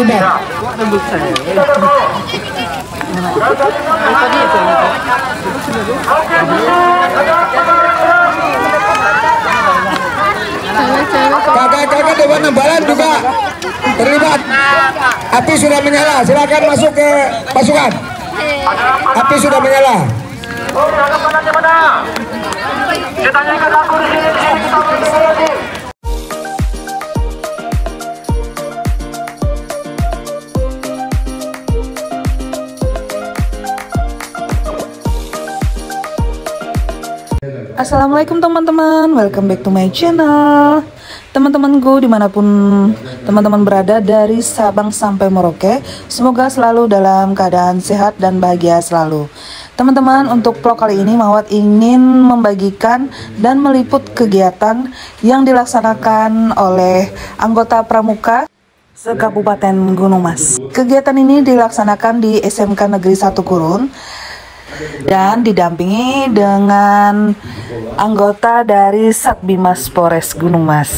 terlibat. Kakak-kakak Dewan Nembalan juga terlibat. Api sudah menyala, silakan masuk ke pasukan. Api sudah menyala. Assalamualaikum teman-teman, welcome back to my channel. Teman-temanku dimanapun teman-teman berada dari Sabang sampai Merauke, semoga selalu dalam keadaan sehat dan bahagia selalu. Teman-teman, untuk vlog kali ini Mawat ingin membagikan dan meliput kegiatan yang dilaksanakan oleh anggota Pramuka se-Kabupaten Gunung Mas. Kegiatan ini dilaksanakan di SMK Negeri 1 Kurun dan didampingi dengan anggota dari Satbimas Polres Gunung Mas.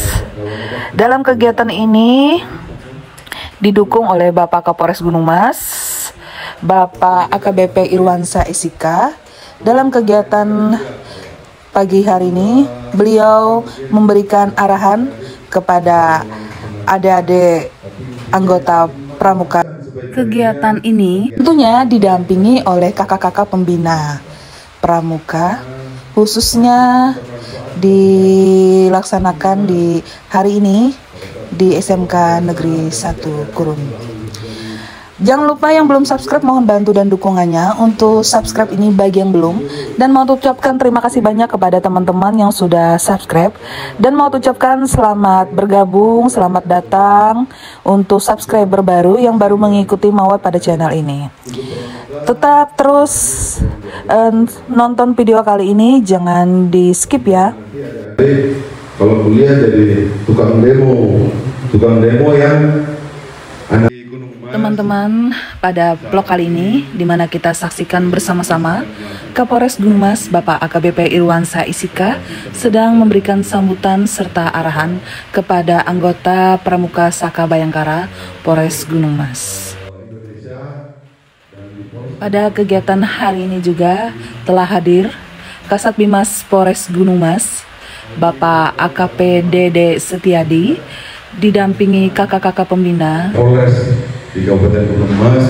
Dalam kegiatan ini didukung oleh Bapak Kapolres Gunung Mas, Bapak AKBP Irwansyah SIK. Dalam kegiatan pagi hari ini, beliau memberikan arahan kepada adik-adik anggota Pramuka. Kegiatan ini tentunya didampingi oleh kakak-kakak pembina Pramuka, khususnya dilaksanakan di hari ini di SMK Negeri 1 Kurun. Jangan lupa yang belum subscribe, mohon bantu dan dukungannya untuk subscribe ini bagi yang belum. Dan mau ucapkan terima kasih banyak kepada teman-teman yang sudah subscribe. Dan mau ucapkan selamat bergabung, selamat datang untuk subscriber baru yang baru mengikuti Mawat pada channel ini. Tetap terus nonton video kali ini, jangan di skip ya. Kalau kuliah jadi tukang demo yang teman-teman, pada vlog kali ini dimana kita saksikan bersama-sama Kapolres Gunung Mas Bapak AKBP Irwansyah SIK sedang memberikan sambutan serta arahan kepada anggota Pramuka Saka Bayangkara Polres Gunung Mas. Pada kegiatan hari ini juga telah hadir Kasat Bimas Polres Gunung Mas Bapak AKP Dede Setiadi didampingi kakak-kakak pembina Polres di Kabupaten Gunung Mas.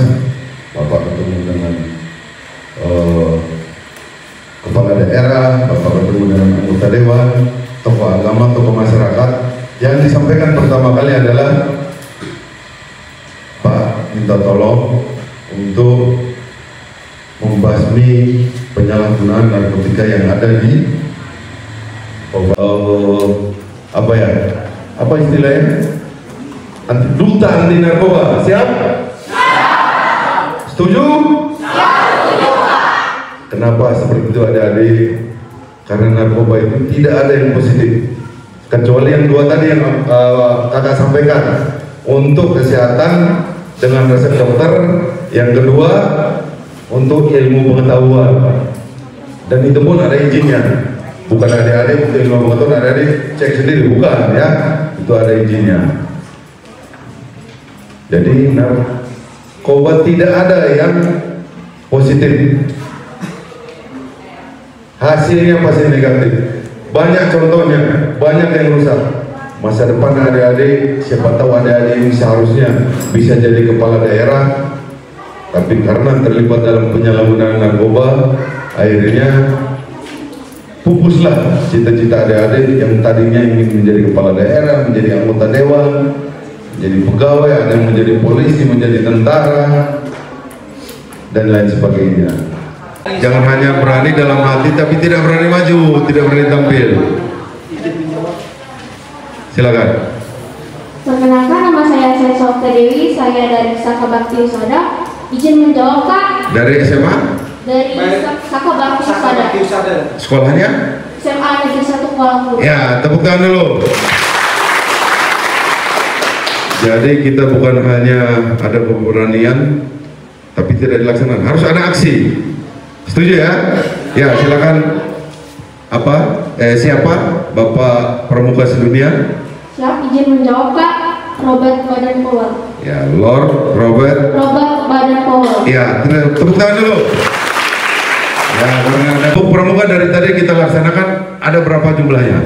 Bapak bertemu dengan kepala daerah, Bapak bertemu dengan anggota dewan, tokoh agama, tokoh masyarakat. Yang disampaikan pertama kali adalah Pak minta tolong untuk membasmi penyalahgunaan narkotika yang ada di apa istilahnya? Duta anti narkoba. Siap? Setuju? Kenapa seperti itu adik-adik? Karena narkoba itu tidak ada yang positif, kecuali yang dua tadi yang kakak sampaikan, untuk kesehatan dengan resep dokter. Yang kedua untuk ilmu pengetahuan, dan itu pun ada izinnya. Bukan adik-adik untuk ilmu pengetahuan, adik-adik cek sendiri, bukan ya, itu ada izinnya. Jadi narkoba tidak ada yang positif, hasilnya pasti negatif. Banyak contohnya, banyak yang rusak masa depan adik-adik. Siapa tahu adik-adik ini seharusnya bisa jadi kepala daerah, tapi karena terlibat dalam penyalahgunaan narkoba, akhirnya pupuslah cita-cita adik-adik yang tadinya ingin menjadi kepala daerah, menjadi anggota dewan, menjadi pegawai, ada yang menjadi polisi, menjadi tentara, dan lain sebagainya. Jangan hanya berani dalam hati tapi tidak berani maju, tidak berani tampil. Silakan. Perkenalkan, nama saya Sofia Dewi, saya dari Saka Bakti Usada. Izin menjawab, Kak. Dari SMA? Dari Saka Bakti Usada. Sekolahnya? SMA Negeri 1 Kuala Lumpur. Ya, tepuk tangan dulu. Jadi kita bukan hanya ada keberanian tapi tidak dilaksanakan, harus ada aksi. Setuju ya? Ya, silakan. Siapa Bapak Pramuka Sedunia? Siap, izin menjawab, Kak. Robert Baden Powell. Ya, Lord Robert Baden Powell. Ya, tepuk tangan dulu. Ya, karena ada pramuka dari tadi kita laksanakan, ada berapa jumlahnya?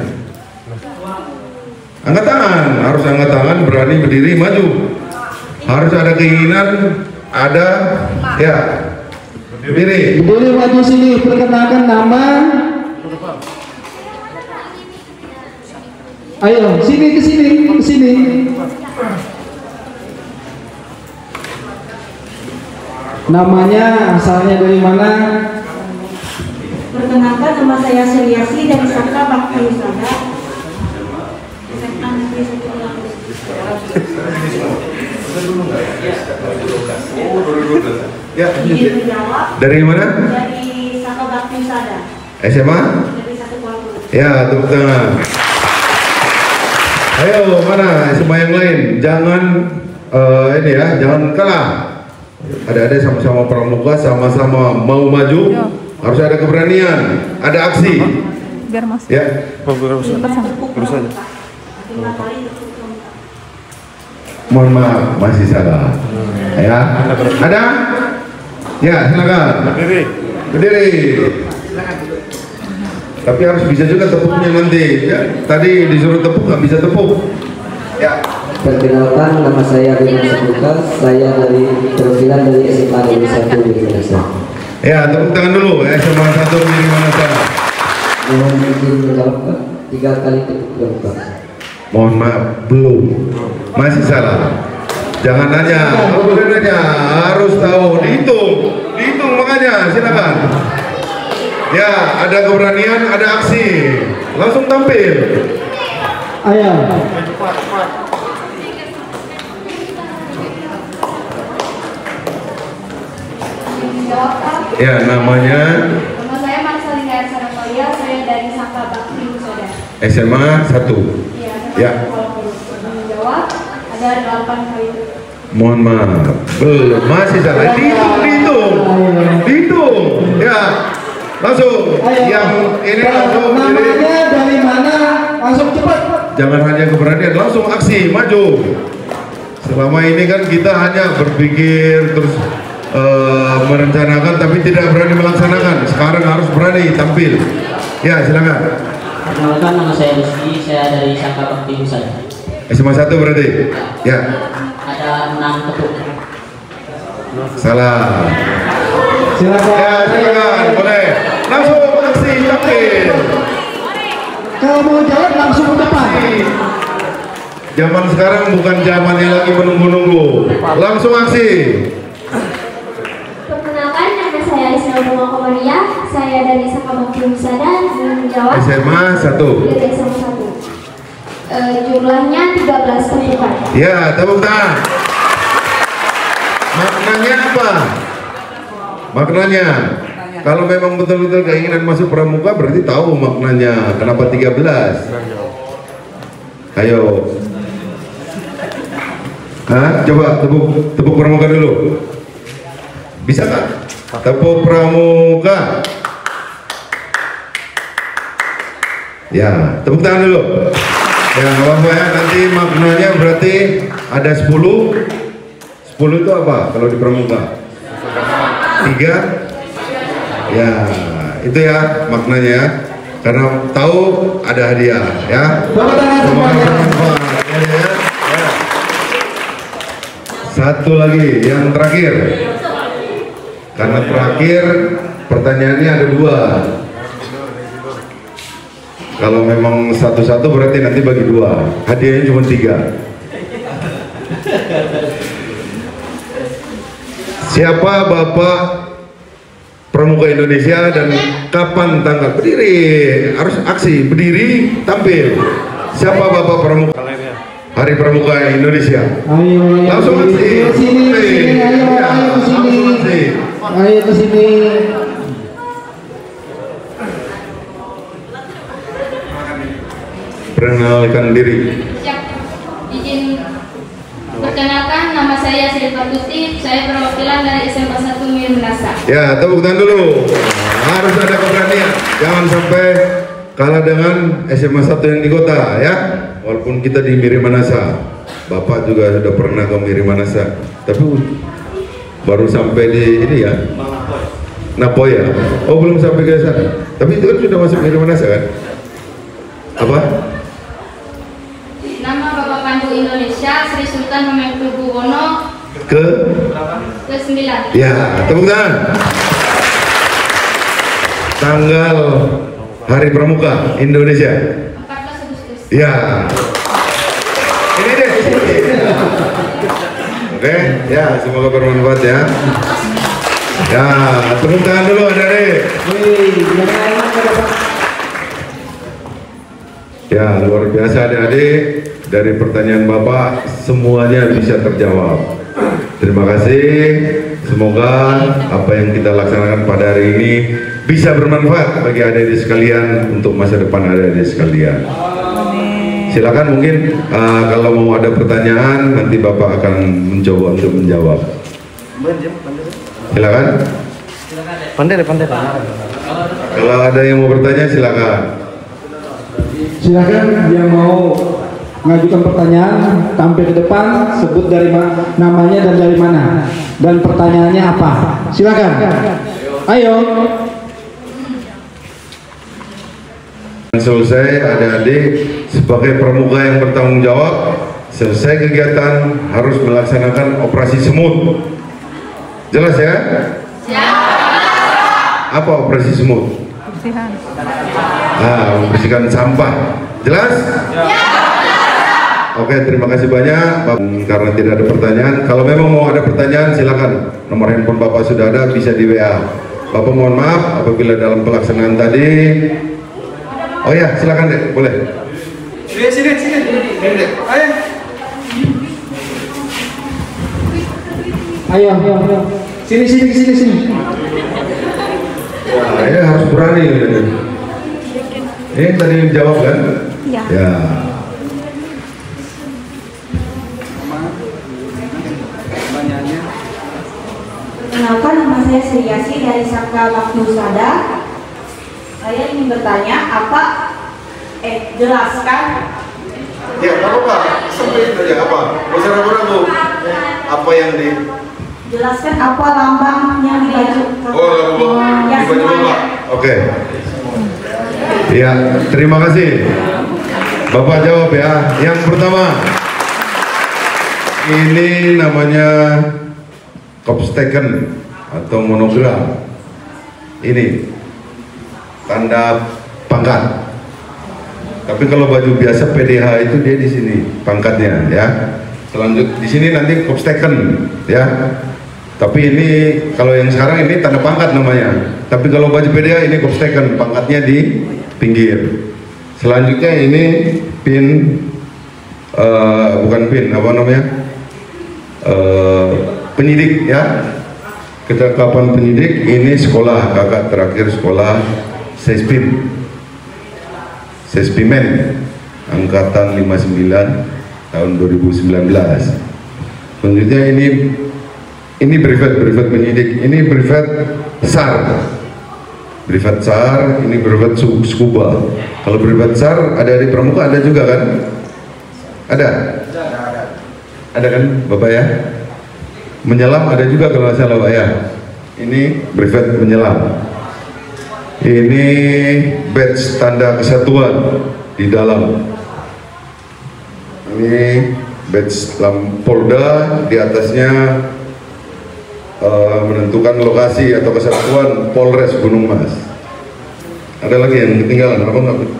Angkat tangan, harus angkat tangan, berani berdiri, maju. Harus ada keinginan, ada, ya, berdiri. Boleh maju sini, perkenalkan nama. Ayo, sini ke sini, ke sini. Namanya, asalnya dari mana? Perkenalkan, nama saya Seliasi dari Saka Bakti Wisata. Ya, Izin menjawab. dari mana? Dari Saka Bakti Wisata. SMA? Dari Satu Kuala. Ya, tepuk tangan. Ayo, mana SMA yang lain? Jangan ini ya, jangan kalah. Ada sama-sama pramuka, sama-sama mau maju. Harus ada keberanian, ada aksi. Biar Mas. Ya. Terus aja. 5 kali tepuk tangan. Mohon maaf, masih salah. Ya, ada? Ya, silakan. Berdiri. Tapi harus bisa juga tepuknya nanti. Ya, tadi disuruh tepuk nggak bisa tepuk. Ya. Perkenalkan, nama saya Rina Sabuka, saya dari perwakilan dari SMA Negeri 1 di Indonesia. Ya, tepuk tangan dulu. SMA 1 di mana sana? Mohon izin menjawab, Pak. 3 kali tepuk dong, Pak. Mohon maaf, belum. Masih salah. Jangan nanya, boleh nanya, harus tahu, dihitung makanya, silakan. Ya, ada keberanian, ada aksi, langsung tampil. Ayo. Jawab Pak. Ya, namanya Nama saya Marcelina Ersanakolia, saya dari Saka Bakti Wisata. SMA 1. Iya, Ya. Menjawab ada 8 kali. Mohon maaf, belum, masih salah. Dihitung. Ya, langsung. Yang ini langsung. Namanya dari mana? Langsung cepat. Jangan hanya keberanian, langsung aksi, maju. Selama ini kan kita hanya berpikir terus merencanakan tapi tidak berani melaksanakan. Sekarang harus berani tampil. Ya, silakan. Perkenalkan, nama saya Rizky, saya dari Saka Bakti Wisata. SMA 1 berarti? Ya. Ada 6 tepuk. Salah. Silakan. Ya, silakan, boleh. Langsung aksi tampil. Kalau mau jawab langsung ke depan. Zaman sekarang bukan zamannya lagi menunggu-nunggu. Langsung aksi. Perkenalkan, nama saya Isna Bunga Komaria, saya dari Saka Bakti Wisata. Menjawab SMA 1. dari SMA 1. Jumlahnya 13 tepukan. Ya, tepuk tangan. Maknanya apa? Maknanya, kalau memang betul-betul keinginan masuk pramuka berarti tahu maknanya. Kenapa 13? Ayo. Hah? Coba tepuk pramuka dulu. Bisa nggak? Tepuk pramuka. Ya, tepuk tangan dulu. Ya, nggak apa-apa ya. Nanti maknanya berarti ada 10. 10 itu apa kalau di pramuka? 3. Ya, itu ya maknanya ya. Karena tahu ada hadiah ya. Semoga bermanfaat ya. Ya. Satu lagi yang terakhir. Karena terakhir pertanyaannya ada 2. Kalau memang satu-satu berarti nanti bagi 2. Hadiahnya cuma 3. Siapa Bapak pramuka Indonesia dan kapan tanggal? Berdiri, harus aksi, berdiri, tampil. Siapa Bapak pramuka? Hari Pramuka Indonesia. Ayo, Langsung aksi. ke sini, ayo ke sini. Langsung aksi. Ayo ke sini. Perkenalkan diri. Siap. Izin perkenalkan, nama saya Silva Tuti, saya perwakilan dari SMA 1 Mirnasa. Ya, tepuk tangan dulu. Harus ada keberanian. Jangan sampai kalah dengan SMA 1 yang di kota ya. Walaupun kita di Miri Manasa. Bapak juga sudah pernah ke Mirimanasa, tapi baru sampai di ini ya, Napoya. Oh, belum sampai ke sana. Tapi itu kan sudah masuk Mirimanasa kan? Apa? Nama Bapak Pandu Indonesia Sri Sultan Hamengkubuwono ke-9. Ya, tepuk tangan. Tanggal Hari Pramuka Indonesia. 14 Agustus. Ya. Ini deh. Oke, ya, semoga bermanfaat ya. Ya, tepuk tangan dulu adik-adik. Ya, luar biasa adik-adik. Dari pertanyaan Bapak semuanya bisa terjawab. Terima kasih. Semoga apa yang kita laksanakan pada hari ini bisa bermanfaat bagi adik-adik sekalian untuk masa depan adik-adik sekalian. Silakan mungkin kalau mau ada pertanyaan nanti Bapak akan mencoba untuk menjawab. Silakan. Pandai. Kalau ada yang mau bertanya silakan. Silakan yang mau mengajukan pertanyaan tampil ke depan, sebut dari namanya dan dari mana dan pertanyaannya apa. Silakan. Ayo. Selesai adik-adik sebagai pramuka yang bertanggung jawab, selesai kegiatan harus melaksanakan operasi semut. Jelas ya? Apa operasi semut? Membersihkan sampah. Jelas? Oke, terima kasih banyak. Karena tidak ada pertanyaan, kalau memang mau ada pertanyaan silakan. Nomor handphone Bapak sudah ada, bisa di WA. Bapak mohon maaf apabila dalam pelaksanaan tadi. Oh ya, silakan deh, boleh. Sini. Ayo. Sini. Wah, ini harus berani. Ini tadi jawab kan? Iya. Ya. Perkenalkan, nama saya Sri Yasi dari Saka Bakti Husada. Saya ingin bertanya, jelaskan. Ya, apa? Sampai itu aja apa? Gak usah ragu-ragu. Apa yang di? Jelaskan apa lambang yang di baju. Di baju Bapak. Oke. Ya, terima kasih. Bapak jawab ya. Yang pertama, ini namanya kopsteken atau monogram. Ini tanda pangkat. Tapi kalau baju biasa PDH itu dia di sini pangkatnya ya. Selanjut di sini nanti kopsteken ya. Tapi ini kalau yang sekarang ini tanda pangkat namanya. Tapi kalau baju PDH ini kopsteken, pangkatnya di pinggir. Selanjutnya ini pin, bukan pin, apa namanya? Penyidik ya. Ketetapan penyidik ini sekolah, kakak terakhir sekolah Sespimen angkatan 59 tahun 2019. Selanjutnya ini privat penyidik, ini privat SAR. Privat SAR, ini privat scuba. Kalau privat SAR ada di pramuka, ada juga kan? Ada kan Bapak ya? Menyelam ada juga kalau nggak salah Pak ya. Ini privat menyelam. Ini badge tanda kesatuan di dalam. Ini badge Polda, di atasnya menentukan lokasi atau kesatuan Polres Gunung Mas. Ada lagi yang ketinggalan,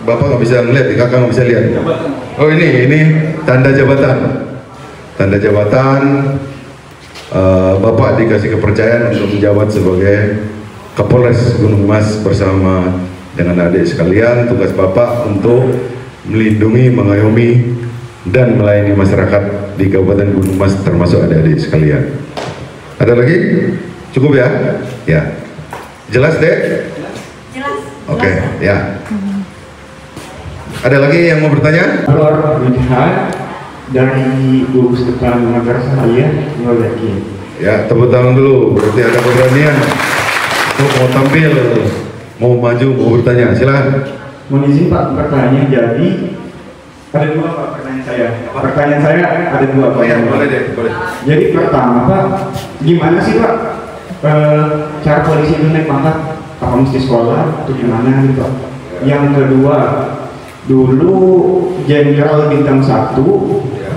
Bapak nggak bisa ngeliat, kakak nggak bisa lihat. Oh ini tanda jabatan. Tanda jabatan, Bapak dikasih kepercayaan untuk menjabat sebagai Kapolres Gunung Mas bersama dengan adik sekalian. Tugas Bapak untuk melindungi, mengayomi, dan melayani masyarakat di Kabupaten Gunung Mas termasuk adik-adik sekalian. Ada lagi? Cukup ya? Ya. Jelas deh? Jelas. Oke, ya. Ada lagi yang mau bertanya? Lihat dari gugus depan madrasah saya yakin. Ya, tepuk tangan dulu. Berarti ada keberanian untuk mau tampil, mau maju, mau bertanya. Silakan. Mohon izin Pak bertanya. Jadi Ada dua Pak pertanyaan saya. Pertanyaan saya ada dua Pak. Ya, boleh deh, boleh. Jadi pertama Pak, gimana sih Pak cara polisi itu naik pangkat? Apa mesti sekolah atau gimana gitu Pak? Yang kedua, dulu Jenderal Bintang 1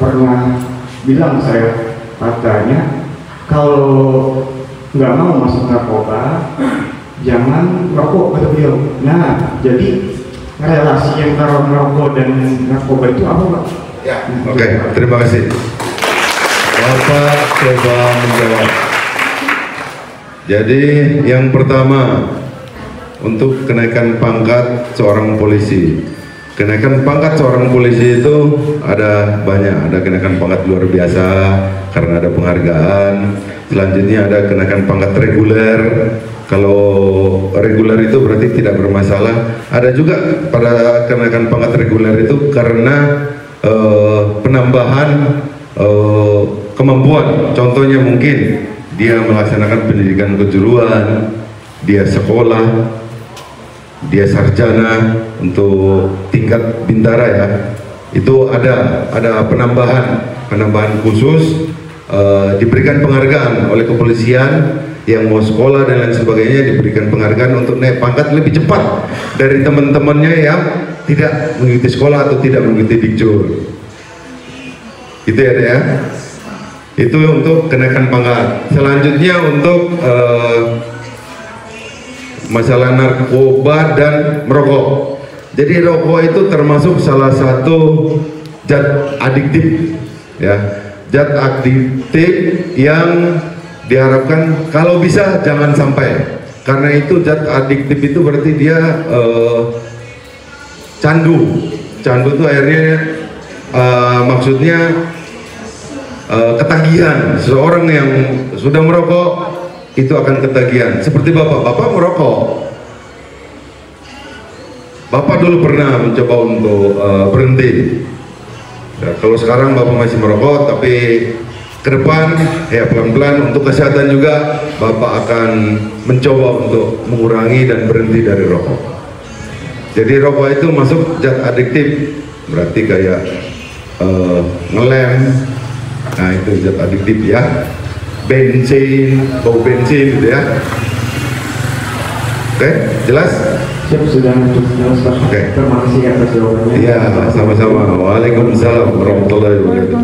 pernah bilang saya, katanya kalau nggak mau masuk narkoba jangan merokok, kata beliau. Nah, jadi relasi yang antara merokok dan narkoba itu apa Pak? Ya, oke, terima kasih. Bapak coba menjawab. Jadi yang pertama, untuk kenaikan pangkat seorang polisi. Kenaikan pangkat seorang polisi itu ada banyak, ada kenaikan pangkat luar biasa karena ada penghargaan. Selanjutnya ada kenaikan pangkat reguler. Kalau reguler itu berarti tidak bermasalah. Ada juga pada kenaikan pangkat reguler itu karena penambahan kemampuan. Contohnya mungkin dia melaksanakan pendidikan kejuruan, dia sekolah, dia sarjana untuk tingkat bintara ya. Itu ada penambahan khusus, diberikan penghargaan oleh kepolisian. Yang mau sekolah dan lain sebagainya diberikan penghargaan untuk naik pangkat lebih cepat dari teman-temannya yang tidak mengikuti sekolah atau tidak mengikuti dikjur. Itu ya. Itu untuk kenaikan pangkat. Selanjutnya untuk masalah narkoba dan merokok. Jadi rokok itu termasuk salah satu zat adiktif ya. Zat adiktif yang diharapkan kalau bisa jangan sampai, karena itu zat adiktif itu berarti dia candu itu akhirnya maksudnya ketagihan. Seseorang yang sudah merokok itu akan ketagihan. Seperti bapak merokok, bapak dulu pernah mencoba untuk berhenti ya, kalau sekarang bapak masih merokok, tapi ke depan ya pelan-pelan untuk kesehatan juga bapak akan mencoba untuk mengurangi dan berhenti dari rokok. Jadi rokok itu masuk zat adiktif, berarti kayak ngelem, nah itu zat adiktif ya. Bensin, bau bensin gitu ya. Oke, jelas? Siap, sudah jelas Pak. Oke. Terima kasih atas jawabannya. Iya, sama-sama. Waalaikumsalam warahmatullahi wabarakatuh.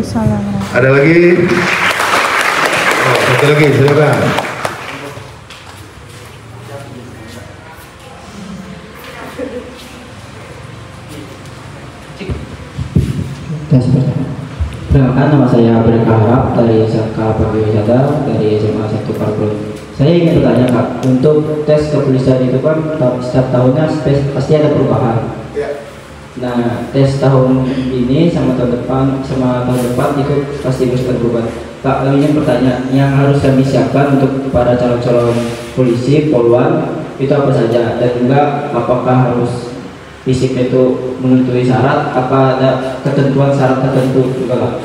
Ada lagi? Oh, satu lagi, silakan. Perkenalkan, nama saya Berkah Harap dari Saka Pariwisata dari SMA 1 Parpol. Saya ingin bertanya Kak, untuk tes kepolisian itu kan setiap tahunnya pasti ada perubahan. Nah, tes tahun ini sama tahun depan itu pasti harus berubah. Kak, ingin bertanya, yang harus kami siapkan untuk para calon-calon polisi, poluan itu apa saja, dan juga apakah harus fisik itu memenuhi syarat, apa ada ketentuan syarat tertentu juga Kak?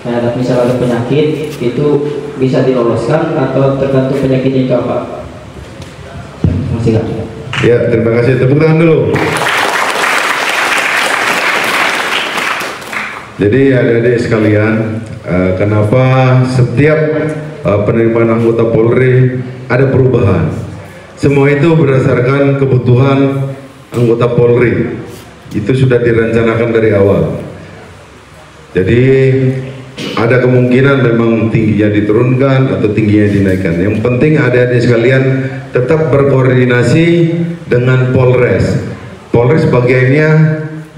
Kayak misalnya ada penyakit itu bisa diloloskan atau tergantung penyakitnya itu apa? Terima kasih Kak. Ya, terima kasih. Tepuk tangan dulu. Jadi adik-adik sekalian, kenapa setiap penerimaan anggota Polri ada perubahan? Semua itu berdasarkan kebutuhan anggota Polri. Itu sudah direncanakan dari awal. Jadi ada kemungkinan memang tingginya diturunkan atau tingginya dinaikkan. Yang penting adik-adik sekalian tetap berkoordinasi dengan Polres. Polres bagiannya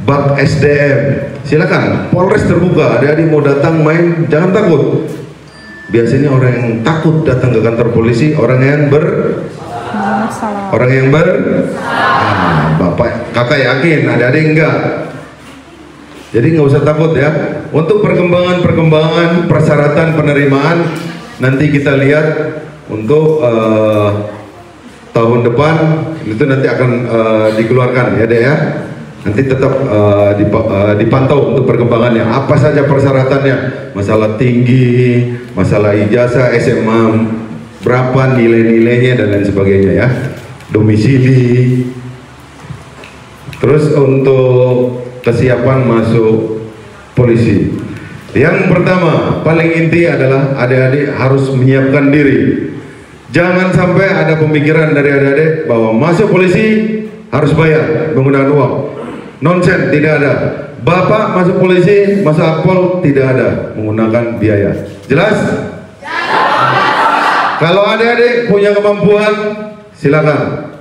Bak SDM. Silakan, Polres terbuka. Adik-adik mau datang main, jangan takut. Biasanya orang yang takut datang ke kantor polisi orang yang bapak kakak yakin, adik-adik enggak. Jadi nggak usah takut ya. Untuk perkembangan persyaratan penerimaan nanti kita lihat untuk tahun depan itu nanti akan dikeluarkan ya deh ya. Nanti tetap dipantau untuk perkembangannya. Apa saja persyaratannya? Masalah tinggi, masalah ijazah, SMA berapa nilai-nilainya dan lain sebagainya ya. Domisili. Terus untuk kesiapan masuk polisi. Yang pertama, paling inti adalah adik-adik harus menyiapkan diri. Jangan sampai ada pemikiran dari adik-adik bahwa masuk polisi harus bayar menggunakan uang. Nonsen, tidak ada. Bapak masuk polisi, masuk akpol, tidak ada menggunakan biaya. Jelas? Kalau adik-adik punya kemampuan, silakan.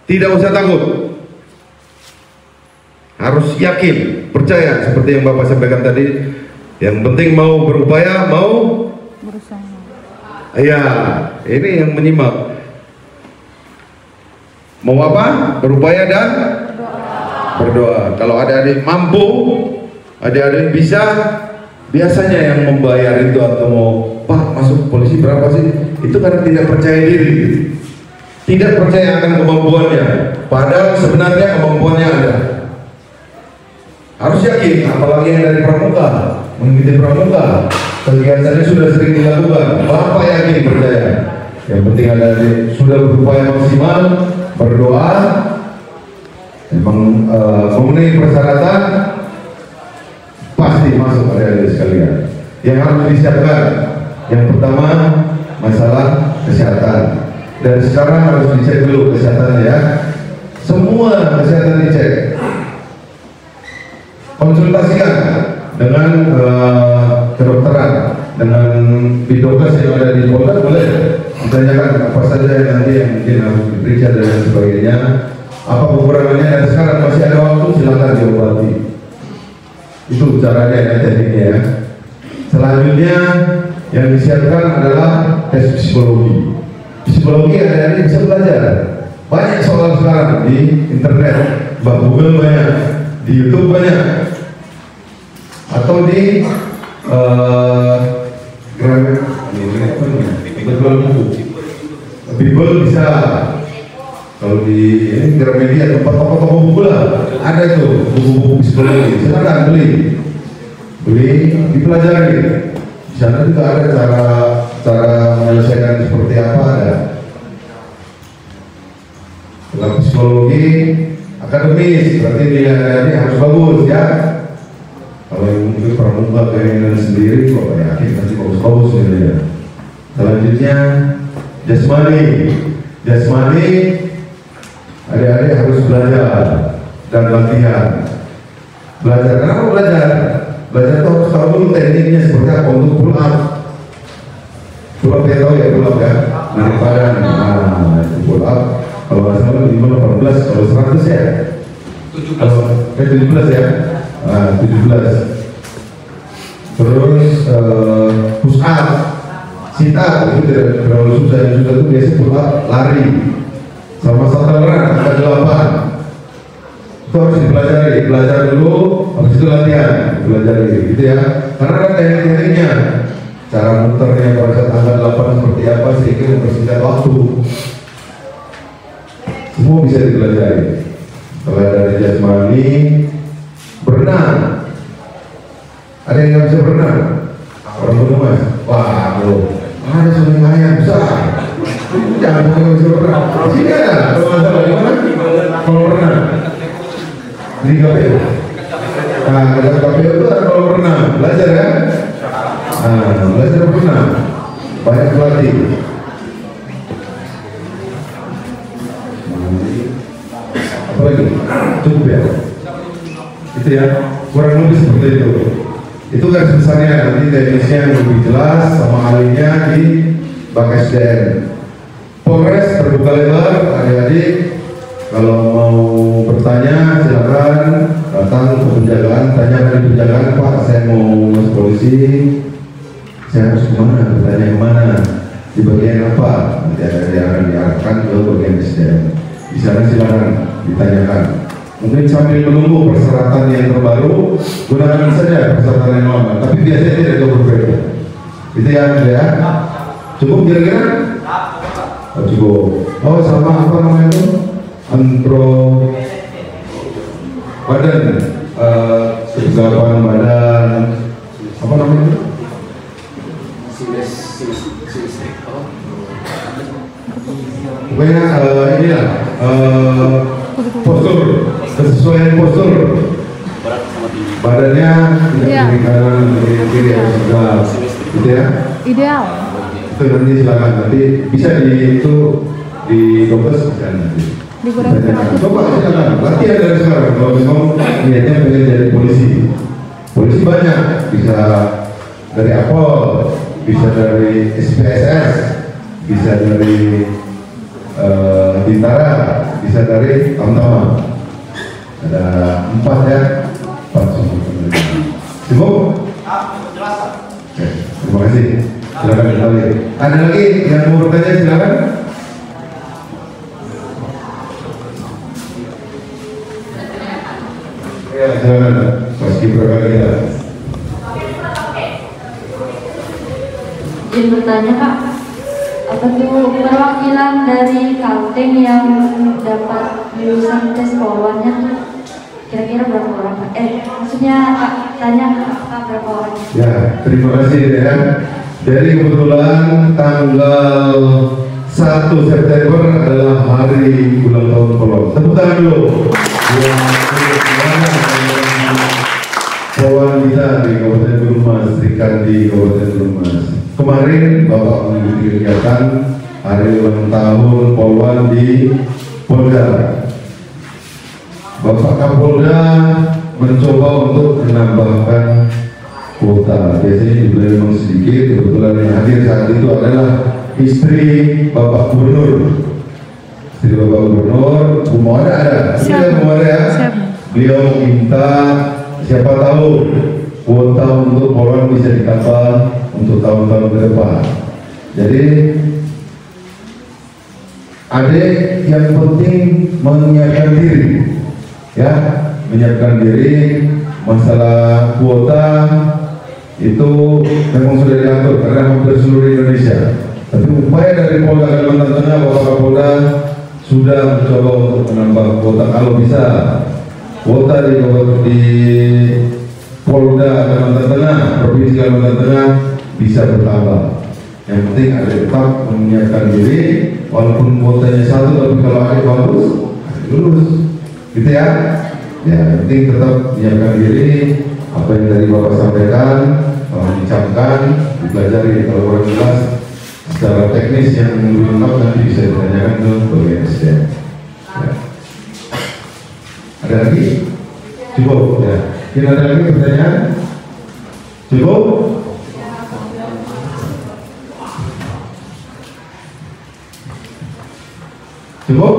Tidak usah takut. Harus yakin, percaya seperti yang Bapak sampaikan tadi. Yang penting mau berupaya, mau berusaha. Ya, ini yang menyimak. Mau apa? Berupaya dan berdoa. Kalau adik-adik mampu, adik-adik bisa, biasanya yang membayar itu atau mau, Pak masuk polisi berapa sih? Itu karena tidak percaya diri, tidak percaya akan kemampuannya. Padahal sebenarnya kemampuannya ada. Harus yakin, apalagi yang dari pramuka, mengikuti pramuka, kegiatannya sudah sering dilakukan. Bapak yakin, percaya. Yang penting ada sudah berupaya maksimal, berdoa, memenuhi persyaratan, pasti masuk adik-adik sekalian. Yang harus disiapkan, yang pertama masalah kesehatan. Dan sekarang harus dicek dulu kesehatannya ya. Semua kesehatan dicek. Konsultasikan dengan kedokteran, dengan bidokes yang ada di Polda, boleh ditanyakan apa saja yang nanti yang mungkin harus diperiksa dan sebagainya. Apa kekurangannya, dan sekarang masih ada waktu, silakan diobati. Itu caranya ya, tekniknya ya. Selanjutnya yang disiapkan adalah tes psikologi. Psikologi adik-adik bisa belajar. Banyak soal sekarang di internet, Mbak Google banyak, di YouTube banyak, atau di Bible bisa. Kalau di ini Gramedia, tempat toko-toko buku lah, ada tuh buku-buku psikologi. Silakan beli, dipelajari. Di sana juga ada cara menyelesaikan seperti apa ada. Dalam psikologi akademis, berarti nilai harus bagus ya. Kalau yang mungkin pramuka keinginan sendiri, kok yakin nanti bagus-bagus nilainya. Selanjutnya jasmani, adik-adik harus belajar dan latihan. Belajar, kenapa belajar? Belajar itu harus tahu dulu tekniknya seperti apa untuk pull up. Pull up ya, tahu ya pull up ya, narik badan. Nah, itu pull up. Kalau nggak salah 18, kalau 100 ya. 17 ya. Nah, 17. Terus push up, sit up itu tidak terlalu susah. Yang susah itu biasanya pull up, lari, sama shuttle run, angka 8. Itu harus dipelajari, belajar dulu, habis itu latihan, pelajari, gitu ya. Karena kan teknik-tekniknya, cara muternya pada saat angka 8 seperti apa sehingga mempersingkat waktu. Semua bisa dipelajari. Kalau dari jasmani, berenang. Ada yang nggak bisa berenang? Orang tua mas, wah bro, ada sungai ayam besar. Jangan nggak bisa berenang. Sini ada, kalau masalah gimana? Kalau berenang di KPU. Nah, dalam KPU itu ada kalau berenang, belajar ya. Nah, belajar berenang, banyak pelatih. Apa lagi? Cukup ya. Itu ya, kurang lebih seperti itu. Itu garis besarnya, nanti teknisnya yang lebih jelas sama ahlinya di Bak SDM. Polres terbuka lebar, adik-adik. Kalau mau bertanya silakan datang ke penjagaan, tanya di penjagaan, Pak saya mau masuk polisi, saya harus kemana, bertanya kemana, di bagian apa, nanti ada yang akan diarahkan ke bagian SDM. Di sana silakan ditanyakan. Mungkin sambil menunggu persyaratan yang terbaru, gunakan saja persyaratan yang lama, tapi biasanya tidak jauh berbeda. Itu ya, cukup kira-kira? Oh, cukup. Oh sama apa namanya itu? Badan, kegapan badan, apa namanya itu? Pokoknya inilah postur, kesesuaian postur. badannya tidak kiri kanan, kiri harus tegak, gitu ya. Ideal. Itu nanti silakan, nanti bisa itu di dokter bisa nanti. Coba silakan, latihan dari sekarang. Kalau memang niatnya pengen jadi polisi, polisi banyak, bisa dari Apol, bisa dari SPSS, bisa dari Bintara, bisa dari Tamtama. Ada 4 ya, 4 semua. Cukup? Oke, terima kasih. Silakan kembali. Ada lagi yang mau bertanya, silakan. Ya, silakan. Meski berkali kita. Izin bertanya Pak, apa tuh perwakilan dari Kalteng yang dapat lulusan tes polwannya tuh kira-kira berapa orang Pak? Maksudnya Pak tanya apa berapa orang? Ya, terima kasih ya. Jadi kebetulan tanggal 1 September adalah hari ulang tahun Polwan. Tepuk tangan dulu. Polwan kita di Kabupaten Gunung Mas, Serikat di Kabupaten Gunung Mas. Kemarin Bapak mengikuti kegiatan hari ulang tahun Polwan di Polda. Bapak Kapolda mencoba untuk menambahkan kuota. Biasanya juga memang sedikit. Kebetulan yang hadir saat itu adalah istri Bapak Gubernur. Istri Bapak Gubernur, Bu Mawada ada. Siap, Bu Mawada ya. Beliau minta siapa tahu kuota untuk Polwan bisa ditambah untuk tahun-tahun ke depan. Jadi adik yang penting menyiapkan diri, ya, menyiapkan diri. Masalah kuota itu memang sudah diatur karena hampir seluruh Indonesia. Tapi upaya dari Polda Kalimantan Tengah, Bapak Kapolda sudah mencoba untuk menambah kuota kalau bisa. Kuota di Polda Kalimantan Tengah, Provinsi Kalimantan Tengah bisa bertambah. Yang penting ada tetap menyiapkan diri, walaupun kuotanya 1, tapi kalau ada bagus, lulus, gitu ya. Ya, yang penting tetap menyiapkan diri. Apa yang tadi Bapak sampaikan, dicamkan, dipelajari. Kalau kurang jelas secara teknis yang belum lengkap nanti bisa ditanyakan ke bagian SDM. Ya. Ada lagi? Cukup ya. Kita ada lagi pertanyaan? Cukup? Cukup?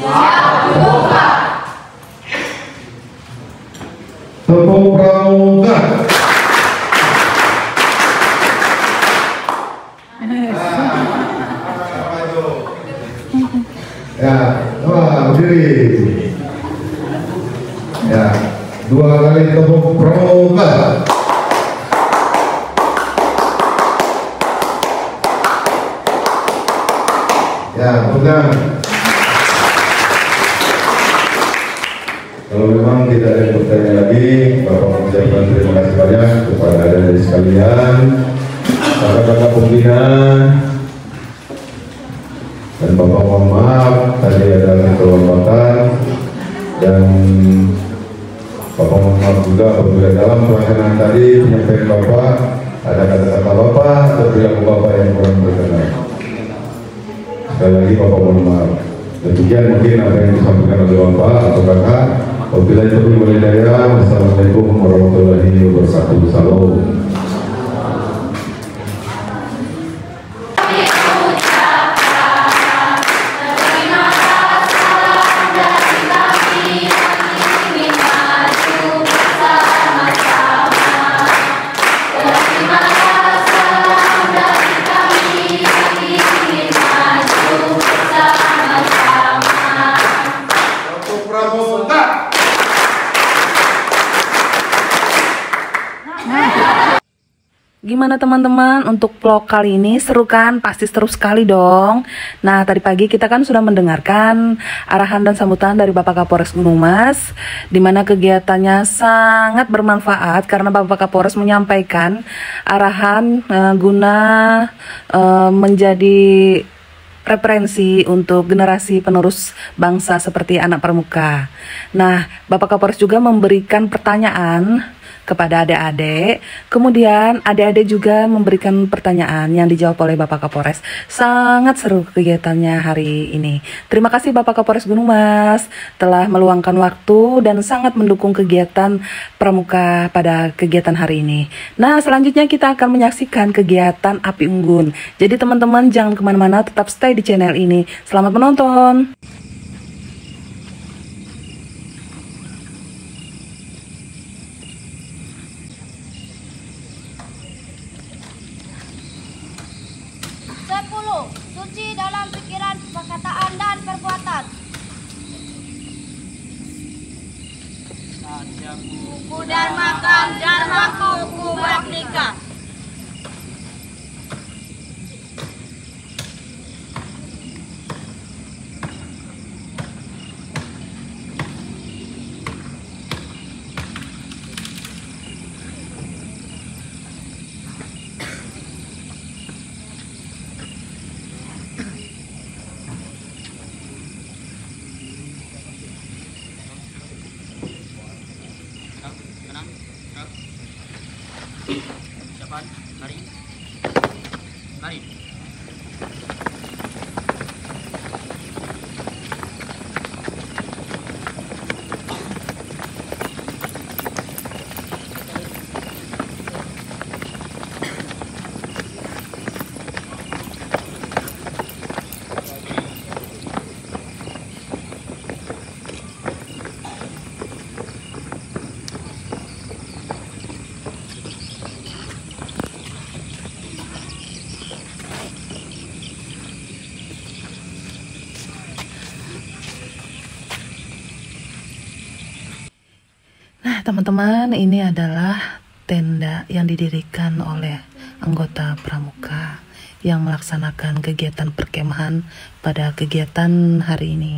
Ya, cukup Pak. Tepuk pramuka. Ya, wah, berdiri. Ya, 2 kali tepuk pramuka. Ya, pegang. Kalau memang tidak ada pertanyaan lagi, Bapak mengucapkan terima kasih banyak kepada adik-adik sekalian, kakak-kakak pembina, dan Bapak mohon maaf tadi ada kelewatan, dan Bapak mohon maaf juga apabila dalam pelaksanaan tadi penyampaian Bapak ada kata-kata Bapak atau perilaku Bapak yang kurang berkenan. Sekali lagi Bapak mohon maaf. Demikian mungkin apa yang disampaikan oleh Bapak atau Kakak. Wabillahi taufiq wal hidayah. Wassalamualaikum warahmatullahi wabarakatuh. Salam. Gimana teman-teman untuk vlog kali ini? Seru kan? Pasti seru sekali dong. Nah, tadi pagi kita kan sudah mendengarkan arahan dan sambutan dari Bapak Kapolres Gunung Mas, di mana kegiatannya sangat bermanfaat karena Bapak Kapolres menyampaikan arahan guna menjadi referensi untuk generasi penerus bangsa seperti anak pramuka. Nah, Bapak Kapolres juga memberikan pertanyaan kepada adik-adik, kemudian adik-adik juga memberikan pertanyaan yang dijawab oleh Bapak Kapolres. Sangat seru kegiatannya hari ini. Terima kasih Bapak Kapolres Gunung Mas telah meluangkan waktu dan sangat mendukung kegiatan pramuka pada kegiatan hari ini. Nah, selanjutnya kita akan menyaksikan kegiatan Api Unggun. Jadi teman-teman jangan kemana-mana, tetap stay di channel ini. Selamat menonton. Suci dalam pikiran, perkataan, dan perbuatan. Kuku dan makan dan kuku nikah. Mari. Nah, teman-teman, ini adalah tenda yang didirikan oleh anggota pramuka yang melaksanakan kegiatan perkemahan pada kegiatan hari ini.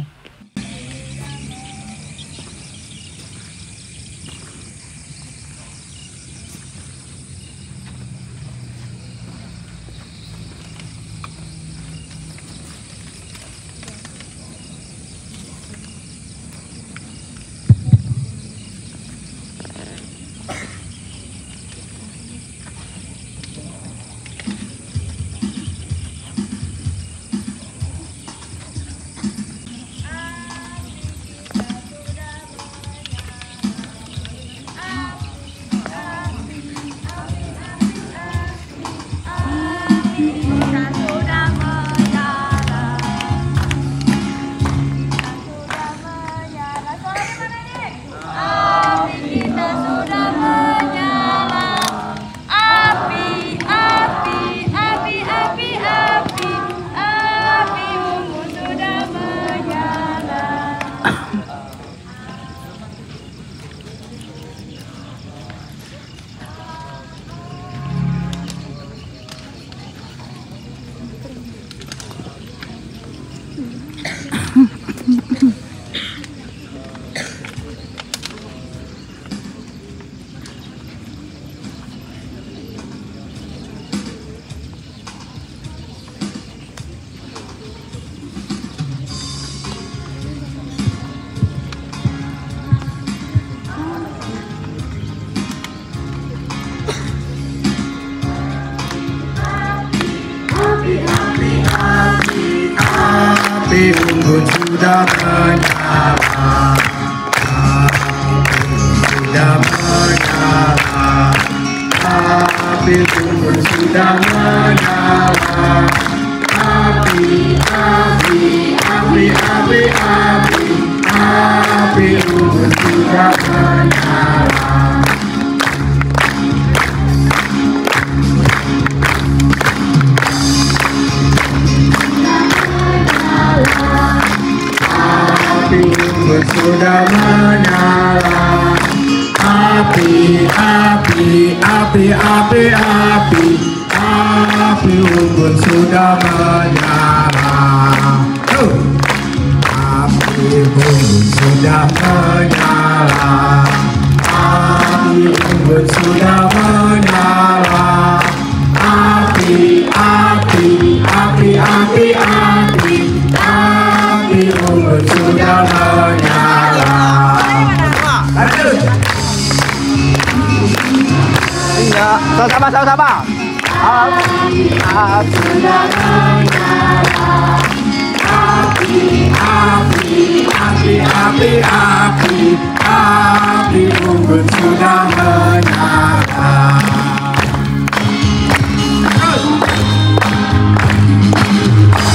Api unggun sudah menyala, sudah menyala, api unggun sudah menyala, api, api, api, api, api, api unggun sudah menyala. Api unggun sudah menyala, api, api, api, api, api, api unggun sudah menyala. Api unggun sudah menyala, api unggun sudah menyala, api, api, api, api, api. Sama-sama. Api unggun sudah menyala.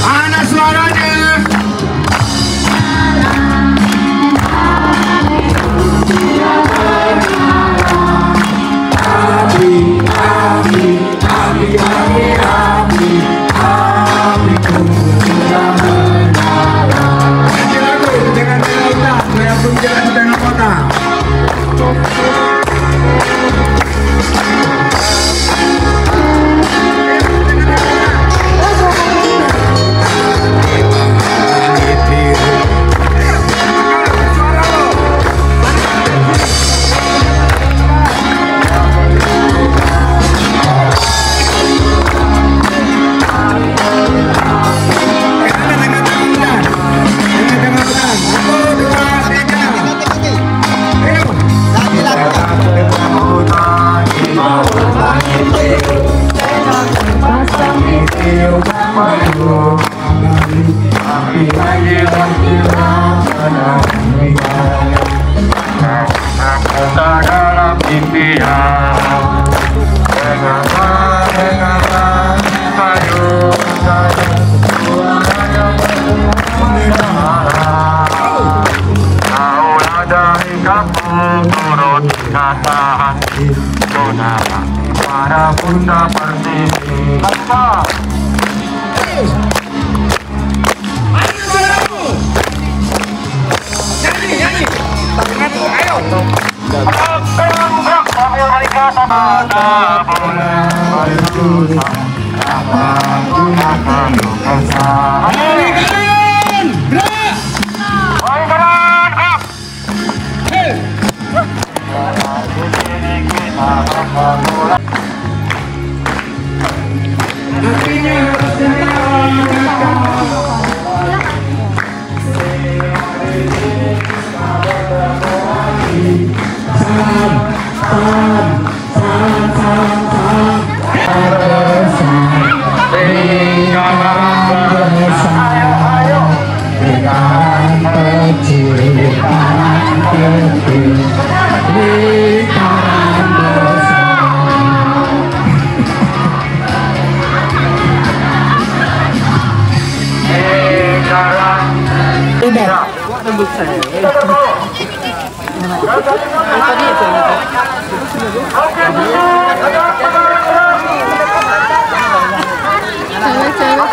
Mana suaranya? Para Bunda Pertiwi. Apa? Nyanyi. Ayo.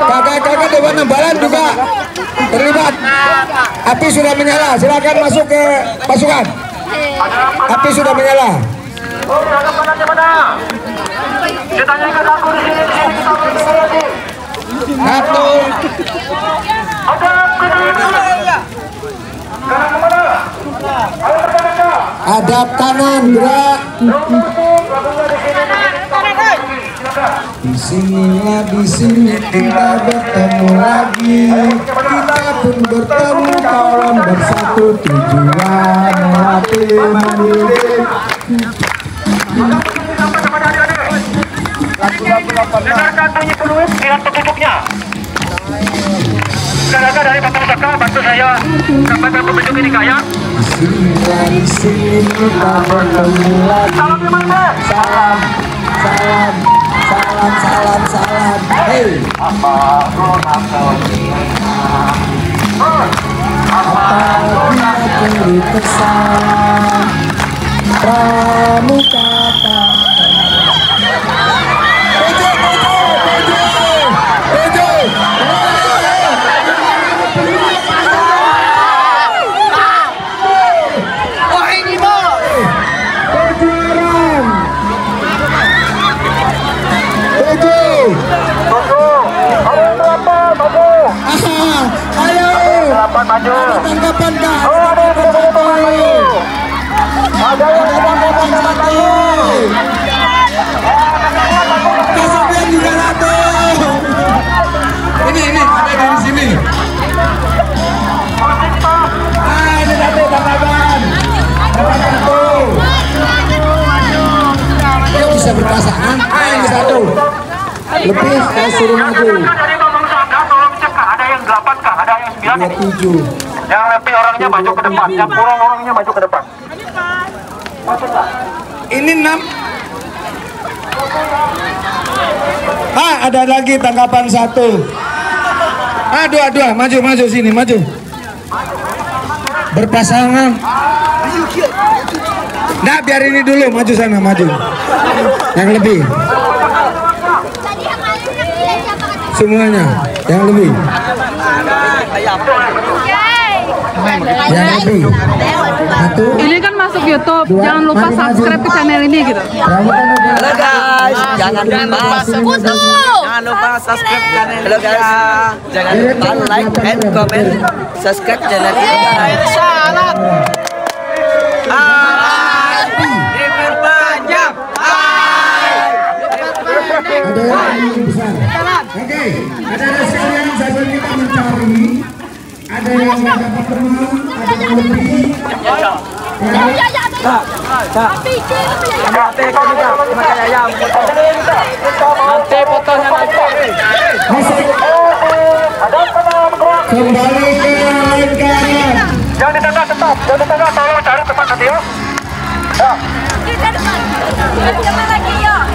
Kakak-kakak Dewan Nembalan juga terlibat. Api sudah menyala, silakan masuk ke pasukan. Api sudah menyala. Satu. Hadap kanan, gerak. Di sini kita bertemu lagi. Kita pun bertemu kawan bersatu tujuan melatih mendidik. Dengarkan bunyi peluit, lihat petunjuknya. Saudara dari Bapak Saka, bantu saya sampai ke petunjuk ini kaya. Di sini kita bertemu lagi. Salam gimana? Salam. Hei. Apabila kiri kesan pramuka tanggapan Kak. Ada tanggapan satu. Kesepian juga satu. Ini ada di sini. Ini satu tanggapan. Satu. Dia bisa berpasangan. Lebih saya suruh maju. Ada yang 8 kah? Ada yang 9? 27. Yang lebih orangnya maju ke depan, yang kurang orangnya maju ke depan. Ini 6. Ada lagi tangkapan 1. Dua, maju sini, maju. Berpasangan. Nah, biar ini dulu, maju sana, maju. Yang lebih. Semuanya, yang lebih. Yang lebih. Satu. Ini kan masuk YouTube, jangan lupa subscribe ke channel ini gitu. Halo guys, jangan lupa subscribe channel ini. Halo guys, jangan lupa like and comment, subscribe channel ini. Salam. Diperpanjang. Ada yang besar. Oke, ada sekalian sambil kita mencari. Ada yang nggak dapat teman, ada yang lebih. Nanti fotonya nanti. Kembali ke lingkaran. Jangan di tengah tetap, jangan di tengah, tolong cari tempat nanti ya. Kita depan. Jangan lagi ya.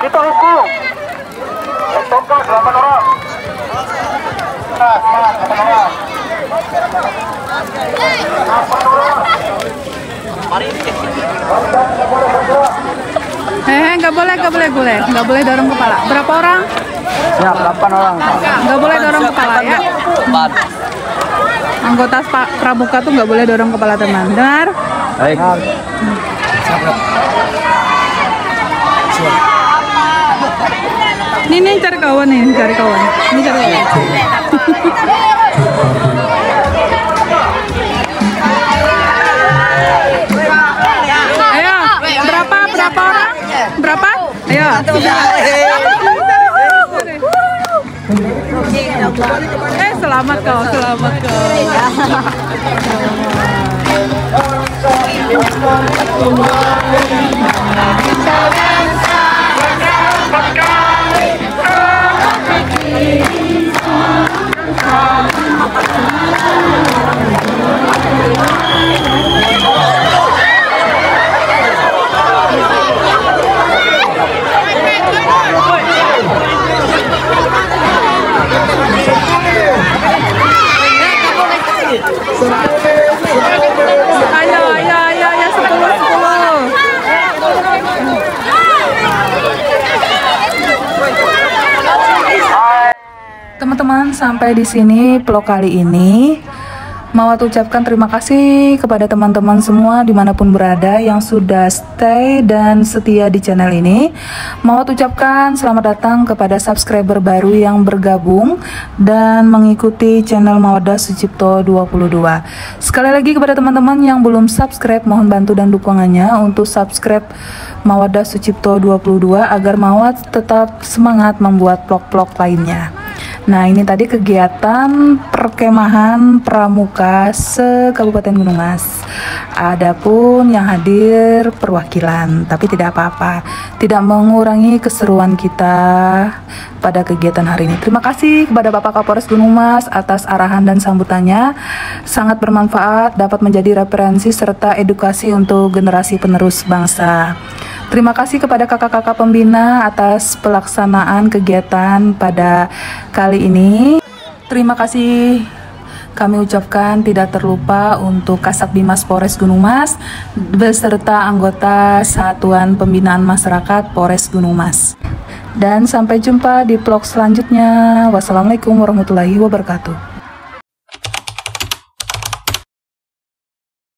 Kita hukum. Tongkar 8 orang. Nah, 8 orang. 8 orang. Nggak boleh dorong kepala. Berapa orang? Ya, 8 orang. Nggak boleh dorong kepala ya. 4. Anggota pramuka tuh nggak boleh dorong kepala teman. Dengar? Baik. Ini cari kawan nih, cari kawan. Ini cari kawan. Ayo, berapa orang? Berapa? Ayo. Selamat kau. Ayo, 10. Teman-teman, sampai di sini vlog kali ini. Mawat ucapkan terima kasih kepada teman-teman semua dimanapun berada yang sudah stay dan setia di channel ini. Mawat ucapkan selamat datang kepada subscriber baru yang bergabung dan mengikuti channel Mawaddah Sucipto 22. Sekali lagi kepada teman-teman yang belum subscribe, mohon bantu dan dukungannya untuk subscribe Mawaddah Sucipto 22 agar Mawat tetap semangat membuat vlog-vlog lainnya. Nah, ini tadi kegiatan perkemahan pramuka se-Kabupaten Gunung Mas. Adapun yang hadir perwakilan, tapi tidak apa-apa, tidak mengurangi keseruan kita pada kegiatan hari ini. Terima kasih kepada Bapak Kapolres Gunung Mas atas arahan dan sambutannya. Sangat bermanfaat, dapat menjadi referensi serta edukasi untuk generasi penerus bangsa. Terima kasih kepada kakak-kakak pembina atas pelaksanaan kegiatan pada kali ini. Terima kasih kami ucapkan tidak terlupa untuk Kasat Bimas Polres Gunung Mas beserta anggota Satuan Pembinaan Masyarakat Polres Gunung Mas. Dan sampai jumpa di vlog selanjutnya. Wassalamualaikum warahmatullahi wabarakatuh.